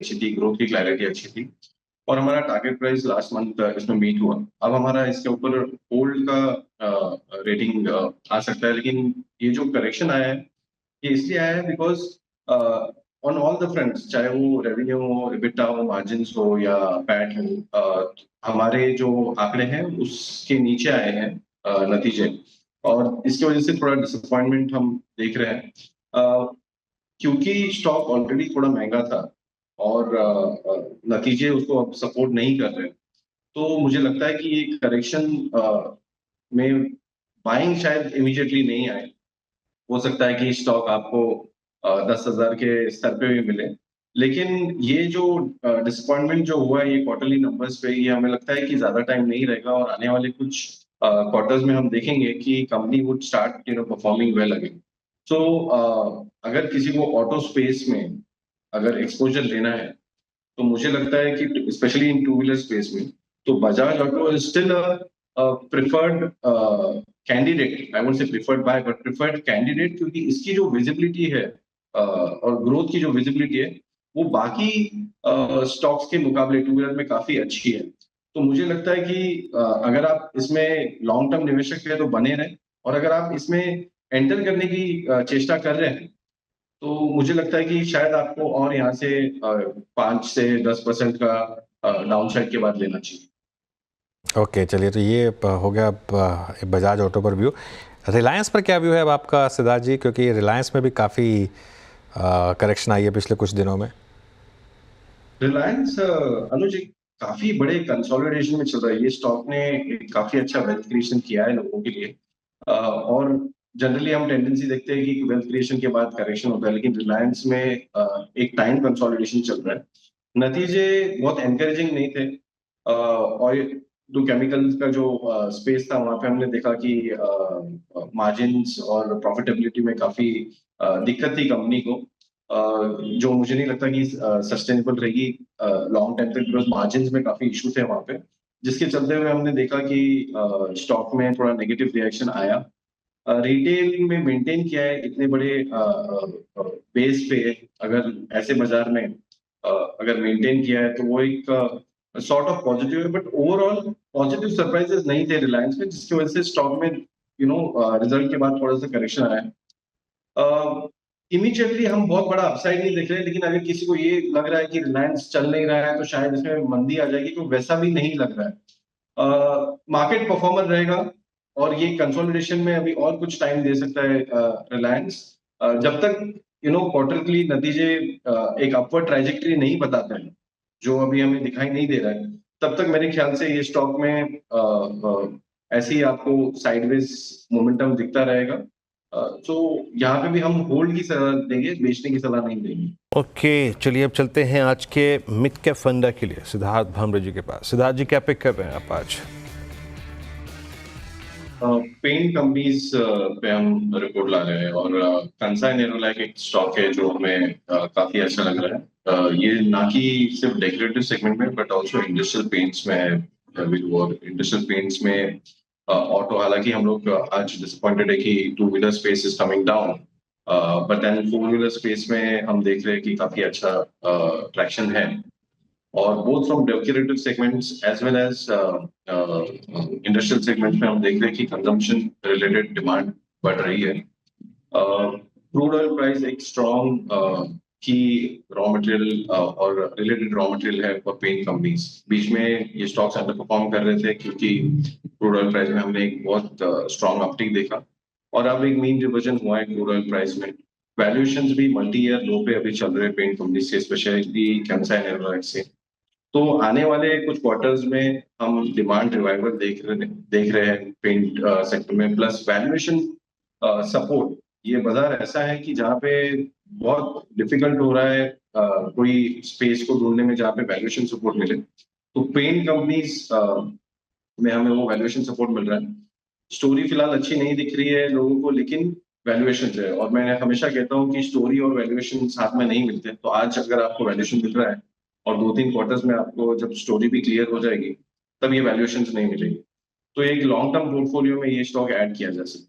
अच्छी थी, ग्रोथ की क्लैरिटी अच्छी थी और हमारा टारगेट प्राइस लास्ट मंथ इसमें मीट हुआ। अब हमारा इसके ऊपर होल्ड का रेटिंग आ सकता है, लेकिन ये जो करेक्शन आया है ये इसलिए आया है because on all the fronts, चाहे वो रेवेन्यू हो, एबिटा हो, मार्जिन्स हो या पैट हो, हमारे जो आंकड़े हैं उसके नीचे आए हैं नतीजे, और इसकी वजह से थोड़ा डिसअपॉइंटमेंट हम देख रहे हैं। क्योंकि स्टॉक ऑलरेडी थोड़ा महंगा था और नतीजे उसको अब सपोर्ट नहीं कर रहे, तो मुझे लगता है कि ये करेक्शन में बाइंग शायद इमीडिएटली नहीं आए। हो सकता है कि स्टॉक आपको 10,000 के स्तर पे भी मिले, लेकिन ये जो डिसअपॉइंटमेंट जो हुआ है ये क्वार्टरली नंबर्स पे, ये हमें लगता है कि ज्यादा टाइम नहीं रहेगा और आने वाले कुछ क्वार्टर्स में हम देखेंगे कि company would start performing well again. So अगर किसी को ऑटो स्पेस में अगर एक्सपोजर लेना है तो मुझे लगता है कि specially in two wheeler space में तो Bajaj auto is still preferred candidate. I won't say preferred buy, but preferred candidate, क्योंकि इसकी जो विजिबिलिटी है और ग्रोथ की जो विजिबिलिटी है वो बाकी स्टॉक्स के मुकाबले टू व्हीलर में काफी अच्छी है। तो मुझे लगता है कि अगर आप इसमें लॉन्ग टर्म निवेशक है तो बने रहें, और अगर आप इसमें एंटर करने की चेष्टा कर रहे हैं तो मुझे लगता है कि शायद आपको और यहाँ से 5 से 10% का डाउन साइड के बाद लेना चाहिए। ओके, चलिए, तो ये हो गया अब बजाज ऑटो पर व्यू। रिलायंस पर क्या व्यू है अब आपका सिद्धार्थ जी, क्योंकि रिलायंस में भी काफ़ी करेक्शन आई है पिछले कुछ दिनों में। रिलायंस अनुज एक काफी बड़े कंसोलिडेशन में चल रहा है। ये स्टॉक ने एक काफी अच्छा वेल्थ क्रिएशन किया है लोगों के लिए, और जनरली हम टेंडेंसी देखते हैं कि वेल्थ क्रिएशन के बाद करेक्शन होता है, लेकिन रिलायंस में एक टाइम कंसोलिडेशन चल रहा है। नतीजे बहुत एनकरेजिंग नहीं थे। ऑयल टू केमिकल्स का जो स्पेस था वहां पे हमने देखा कि मार्जिन्स और प्रॉफिटेबिलिटी में काफी दिक्कत थी कंपनी को, जो मुझे नहीं लगता कि सस्टेनेबल रहेगी लॉन्ग टाइम तक, बिकॉज मार्जिन्स में काफी इशू थे वहां पे, जिसके चलते हुए हमने देखा कि स्टॉक में थोड़ा नेगेटिव रिएक्शन आया। रिटेल में मेंटेन किया है इतने बड़े बेस पे, अगर ऐसे बाजार में अगर मेंटेन किया है तो वो एक सॉर्ट ऑफ पॉजिटिव है, बट ओवरऑल पॉजिटिव सरप्राइजेस नहीं थे रिलायंस में, जिसकी वजह से स्टॉक में रिजल्ट के बाद थोड़ा सा करेक्शन आया। इमीडिएटली हम बहुत बड़ा अपसाइड नहीं देख रहे, लेकिन अगर किसी को ये लग रहा है कि रिलायंस चल नहीं रहा है तो शायद इसमें मंदी आ जाएगी, तो वैसा भी नहीं लग रहा है। मार्केट परफॉर्मर रहेगा और ये कंसोलिडेशन में अभी और कुछ टाइम दे सकता है रिलायंस, जब तक क्वार्टरली नतीजे एक अपवर्ड ट्राइजेक्टरी नहीं बताते हैं, जो अभी हमें दिखाई नहीं दे रहा है, तब तक मेरे ख्याल से ये स्टॉक में ऐसे ही आपको साइडवेज मोमेंटम दिखता रहेगा। तो यहाँ पे भी हम होल्ड की सलाह देंगे, बेचने की सलाह नहीं देंगे। ओके, चलिए अब चलते हैं आज के मिड कैप फंडा के लिए सिद्धार्थ भामरे जी के पास। सिद्धार्थ जी, क्या पिक कर रहे हैं आप आज? पेंट कंपनीज पे हम रिपोर्ट ला रहे हैं, और कंसाई नेरोलैक एक स्टॉक है जो हमें काफी अच्छा लग रहा है। ये ना कि सिर्फ डेकोरेटिव सेगमेंट में बट ऑल्सो इंडस्ट्रियल पेंट्स में है। और इंडस्ट्रियल पेंट्स में ऑटो, हालांकि हम लोग आज डिसअपॉइंटेड है कि two wheeler space is coming down, but then four wheeler space में हम देख रहे हैं कि काफी अच्छा ट्रैक्शन है, और both from decorative segments as well as industrial segments में हम देख रहे हैं कि consumption related demand बढ़ रही है। क्रूड ऑयल प्राइस एक स्ट्रॉन्ग की रॉ मटेरियल और रिलेटेड रॉ मटेरियल है फॉर पेंट कंपनीज। बीच में ये स्टॉक्स अंडर परफॉर्म कर रहे थे क्योंकि क्रूड ऑयल प्राइस में हमने एक बहुत स्ट्रॉन्ग अपटिक देखा, और अब एक मीन रिवर्जन हुआ है क्रूड ऑयल प्राइस में। वैल्यूएशंस भी मल्टी ईयर लो पे अभी चल रहे हैं पेंट कंपनीज के, स्पेशली कैंसाई नेरोलैक से। तो आने वाले कुछ क्वार्टर्स में हम डिमांड रिवाइवल देख रहे हैं पेंट सेक्टर में, प्लस वैल्यूएशन सपोर्ट। ये बाजार ऐसा है कि जहाँ पे बहुत डिफिकल्ट हो रहा है कोई स्पेस को ढूंढने में जहाँ पे वैल्यूएशन सपोर्ट मिले, तो पेंट कंपनीज में हमें वो वैल्यूएशन सपोर्ट मिल रहा है। स्टोरी फिलहाल अच्छी नहीं दिख रही है लोगों को, लेकिन वैल्यूएशन है, और मैं हमेशा कहता हूँ कि स्टोरी और वैल्यूएशन साथ में नहीं मिलते। तो आज अगर आपको वैल्यूएशन दिख रहा है और 2-3 क्वार्टर्स में आपको जब स्टोरी भी क्लियर हो जाएगी तब ये वैल्यूएशन नहीं मिलेगी, तो एक लॉन्ग टर्म पोर्टफोलियो में ये स्टॉक ऐड किया जा सकता है।